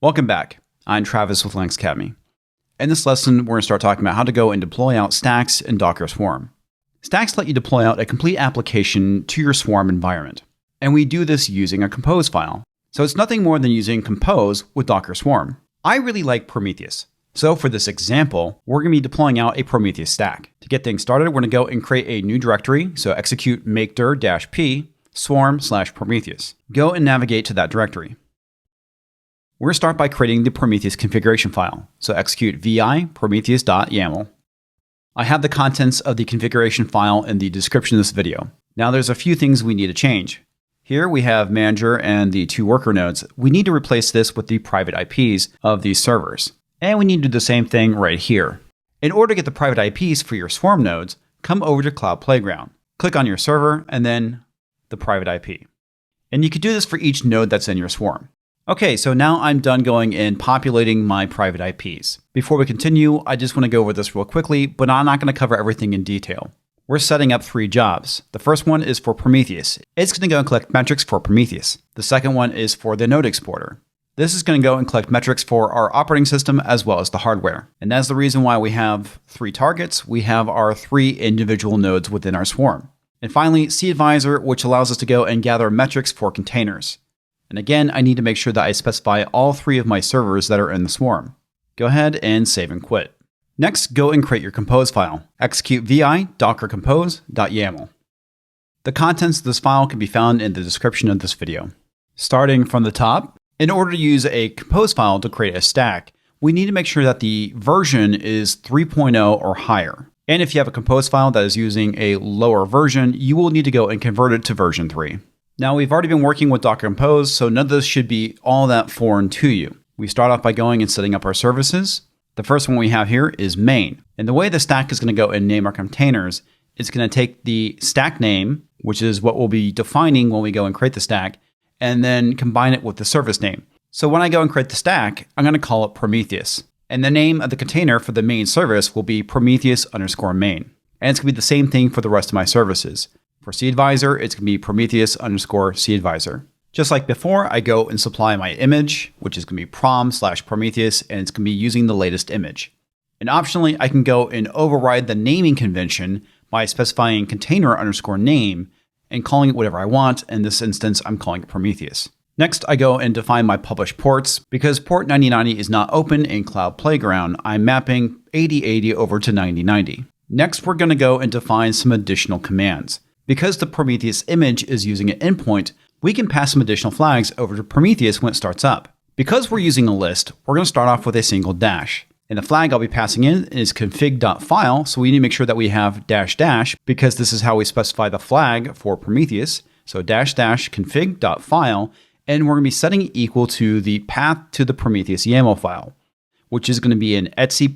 Welcome back. I'm Travis with Linux Academy. In this lesson, we're going to start talking about how to go and deploy out stacks in Docker Swarm. Stacks let you deploy out a complete application to your Swarm environment. And we do this using a compose file. So it's nothing more than using compose with Docker Swarm. I really like Prometheus. So for this example, we're going to be deploying out a Prometheus stack. To get things started, we're going to go and create a new directory. So execute makedir-p swarm/Prometheus. Go and navigate to that directory. We're going to start by creating the Prometheus configuration file. So execute vi prometheus.yaml. I have the contents of the configuration file in the description of this video. Now there's a few things we need to change. Here we have manager and the two worker nodes. We need to replace this with the private IPs of these servers. And we need to do the same thing right here. In order to get the private IPs for your Swarm nodes, come over to Cloud Playground. Click on your server and then the private IP. And you can do this for each node that's in your Swarm. Okay, so now I'm done going and populating my private IPs. Before we continue, I just want to go over this real quickly, but I'm not going to cover everything in detail. We're setting up 3 jobs. The first one is for Prometheus. It's going to go and collect metrics for Prometheus. The second one is for the node exporter. This is going to go and collect metrics for our operating system as well as the hardware. And that's the reason why we have 3 targets. We have our 3 individual nodes within our Swarm. And finally, cAdvisor, which allows us to go and gather metrics for containers. And again, I need to make sure that I specify all 3 of my servers that are in the Swarm. Go ahead and save and quit. Next, go and create your compose file. Execute vi dockercompose.yaml. The contents of this file can be found in the description of this video. Starting from the top, in order to use a compose file to create a stack, we need to make sure that the version is 3.0 or higher. And if you have a compose file that is using a lower version, you will need to go and convert it to version 3. Now, we've already been working with Docker Compose, so none of this should be all that foreign to you. We start off by going and setting up our services. The first one we have here is main. And the way the stack is going to go and name our containers, it's going to take the stack name, which is what we'll be defining when we go and create the stack, and then combine it with the service name. So when I go and create the stack, I'm going to call it Prometheus. And the name of the container for the main service will be Prometheus_main. And it's going to be the same thing for the rest of my services. For cAdvisor, it's going to be Prometheus_cAdvisor. Just like before, I go and supply my image, which is going to be prom/Prometheus, and it's going to be using the latest image. And optionally, I can go and override the naming convention by specifying container_name and calling it whatever I want. In this instance, I'm calling it Prometheus. Next, I go and define my published ports. Because port 9090 is not open in Cloud Playground, I'm mapping 8080 over to 9090. Next, we're going to go and define some additional commands. Because the Prometheus image is using an endpoint, we can pass some additional flags over to Prometheus when it starts up. Because we're using a list, we're going to start off with a single dash. And the flag I'll be passing in is config.file, so we need to make sure that we have -- because this is how we specify the flag for Prometheus. So -- config.file, and we're going to be setting it equal to the path to the Prometheus YAML file, which is going to be in etc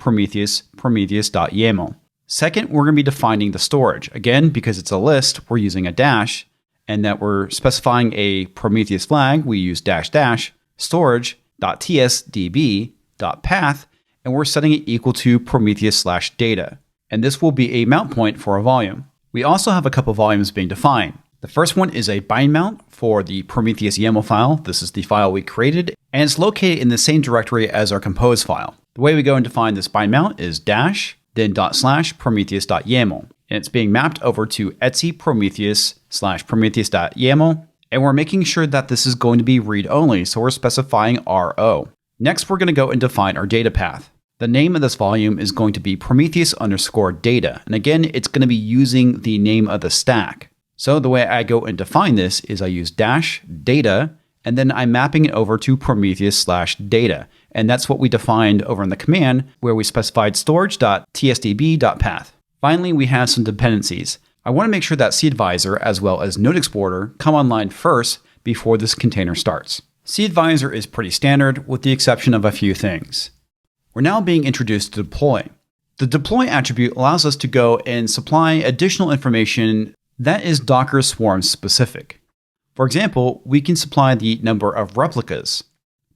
prometheus.yaml. Second, we're going to be defining the storage. Again, because it's a list, we're using a dash, and that we're specifying a Prometheus flag, we use -- storage.tsdb.path, and we're setting it equal to Prometheus/data. And this will be a mount point for a volume. We also have a couple volumes being defined. The first one is a bind mount for the Prometheus YAML file. This is the file we created, and it's located in the same directory as our compose file. The way we go and define this bind mount is then /prometheus.yaml. And it's being mapped over to etc prometheus/prometheus.yaml. And we're making sure that this is going to be read-only, so we're specifying RO. Next, we're going to go and define our data path. The name of this volume is going to be Prometheus_data. And again, it's going to be using the name of the stack. So the way I go and define this is I use -data, and then I'm mapping it over to Prometheus/data. And that's what we defined over in the command where we specified storage.tsdb.path. Finally, we have some dependencies. I want to make sure that cAdvisor as well as node exporter come online first before this container starts. cAdvisor is pretty standard with the exception of a few things. We're now being introduced to deploy. The deploy attribute allows us to go and supply additional information that is Docker Swarm specific. For example, we can supply the number of replicas.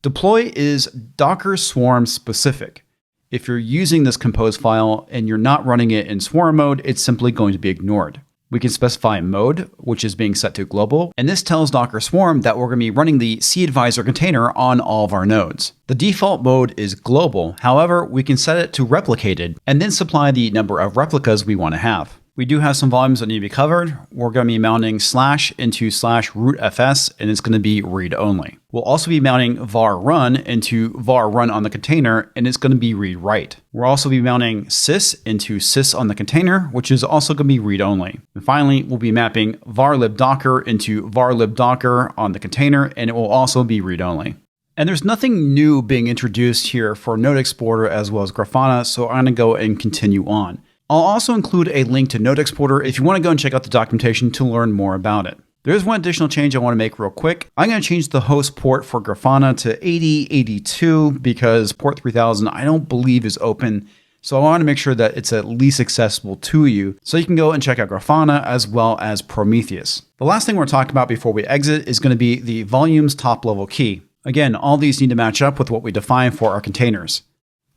Deploy is Docker Swarm specific. If you're using this compose file and you're not running it in Swarm mode, it's simply going to be ignored. We can specify mode, which is being set to global, and this tells Docker Swarm that we're going to be running the cAdvisor container on all of our nodes. The default mode is global, however, we can set it to replicated and then supply the number of replicas we want to have. We do have some volumes that need to be covered. We're going to be mounting / into /rootfs, and it's going to be read only. We'll also be mounting var run into var run on the container, and it's going to be read write. We'll also be mounting sys into sys on the container, which is also going to be read only. And finally, we'll be mapping var lib docker into var lib docker on the container, and it will also be read only. And there's nothing new being introduced here for Node Exporter as well as Grafana, so I'm going to go and continue on. I'll also include a link to Node Exporter if you want to go and check out the documentation to learn more about it. There is one additional change I want to make real quick. I'm going to change the host port for Grafana to 8082 because port 3000 I don't believe is open. So I want to make sure that it's at least accessible to you so you can go and check out Grafana as well as Prometheus. The last thing we're talking about before we exit is going to be the volumes top level key. Again, all these need to match up with what we define for our containers.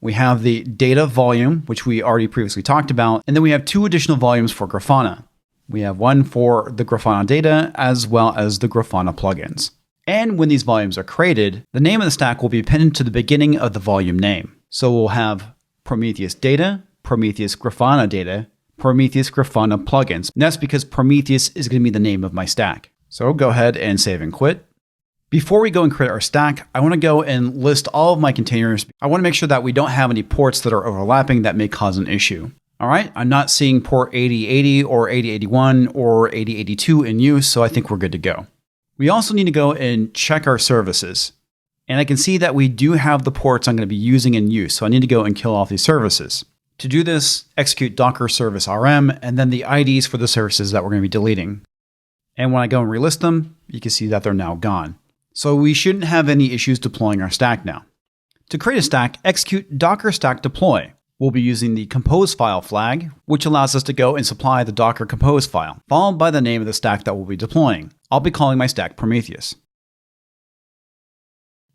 We have the data volume, which we already previously talked about, and then we have 2 additional volumes for Grafana. We have one for the Grafana data as well as the Grafana plugins. And when these volumes are created, the name of the stack will be pinned to the beginning of the volume name. So we'll have Prometheus data, Prometheus Grafana data, Prometheus Grafana plugins. And that's because Prometheus is going to be the name of my stack. So go ahead and save and quit. Before we go and create our stack, I want to go and list all of my containers. I want to make sure that we don't have any ports that are overlapping that may cause an issue. All right, I'm not seeing port 8080 or 8081 or 8082 in use, so I think we're good to go. We also need to go and check our services. And I can see that we do have the ports I'm going to be using in use, so I need to go and kill off these services. To do this, execute docker service rm and then the IDs for the services that we're going to be deleting. And when I go and relist them, you can see that they're now gone. So we shouldn't have any issues deploying our stack now. To create a stack, execute docker stack deploy. We'll be using the compose file flag, which allows us to go and supply the docker compose file, followed by the name of the stack that we'll be deploying. I'll be calling my stack Prometheus.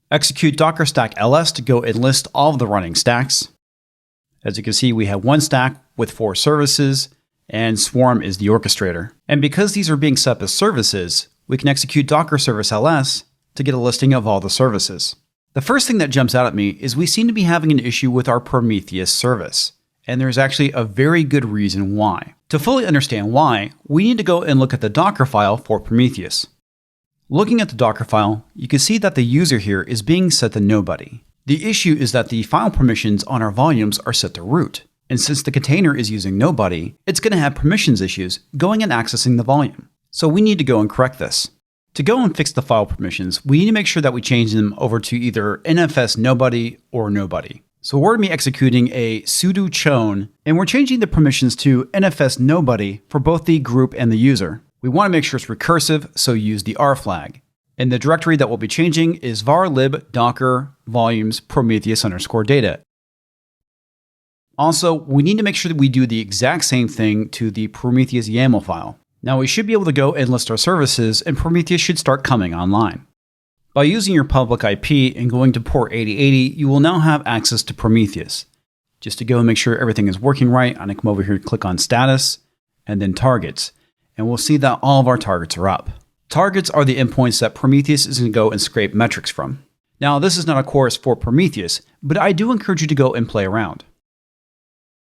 Execute docker stack ls to go and list all of the running stacks. As you can see, we have one stack with 4 services, and Swarm is the orchestrator. And because these are being set up as services, we can execute docker service ls to get a listing of all the services. The first thing that jumps out at me is we seem to be having an issue with our Prometheus service, and there's actually a very good reason why. To fully understand why, we need to go and look at the Docker file for Prometheus. Looking at the Docker file, you can see that the user here is being set to nobody. The issue is that the file permissions on our volumes are set to root, and since the container is using nobody, it's going to have permissions issues going and accessing the volume. So we need to go and correct this. To go and fix the file permissions, we need to make sure that we change them over to either NFS nobody or nobody. So we're going to be executing a sudo chown, and we're changing the permissions to NFS nobody for both the group and the user. We want to make sure it's recursive, so use the R flag. And the directory that we'll be changing is var lib docker volumes prometheus _ data. Also, we need to make sure that we do the exact same thing to the Prometheus YAML file. Now we should be able to go and list our services, and Prometheus should start coming online. By using your public IP and going to port 8080, you will now have access to Prometheus. Just to go and make sure everything is working right, I'm going to come over here and click on status, and then targets, and we'll see that all of our targets are up. Targets are the endpoints that Prometheus is going to go and scrape metrics from. Now this is not a course for Prometheus, but I do encourage you to go and play around.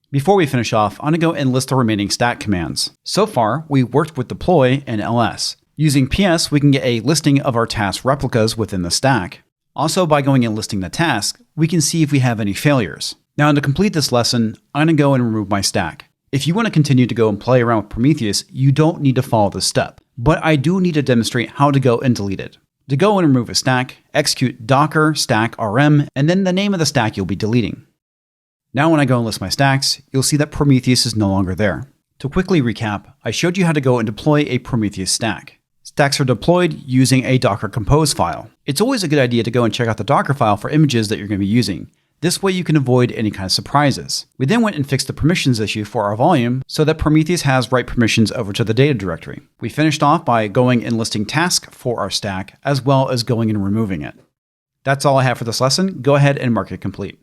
Before we finish off, I'm going to go and list the remaining stack commands. So far, we worked with deploy and ls. Using ps, we can get a listing of our task replicas within the stack. Also, by going and listing the task, we can see if we have any failures. Now, to complete this lesson, I'm going to go and remove my stack. If you want to continue to go and play around with Prometheus, you don't need to follow this step, but I do need to demonstrate how to go and delete it. To go and remove a stack, execute docker stack rm, and then the name of the stack you'll be deleting. Now when I go and list my stacks, you'll see that Prometheus is no longer there. To quickly recap, I showed you how to go and deploy a Prometheus stack. Stacks are deployed using a Docker Compose file. It's always a good idea to go and check out the Docker file for images that you're going to be using. This way you can avoid any kind of surprises. We then went and fixed the permissions issue for our volume so that Prometheus has write permissions over to the data directory. We finished off by going and listing task for our stack, as well as going and removing it. That's all I have for this lesson. Go ahead and mark it complete.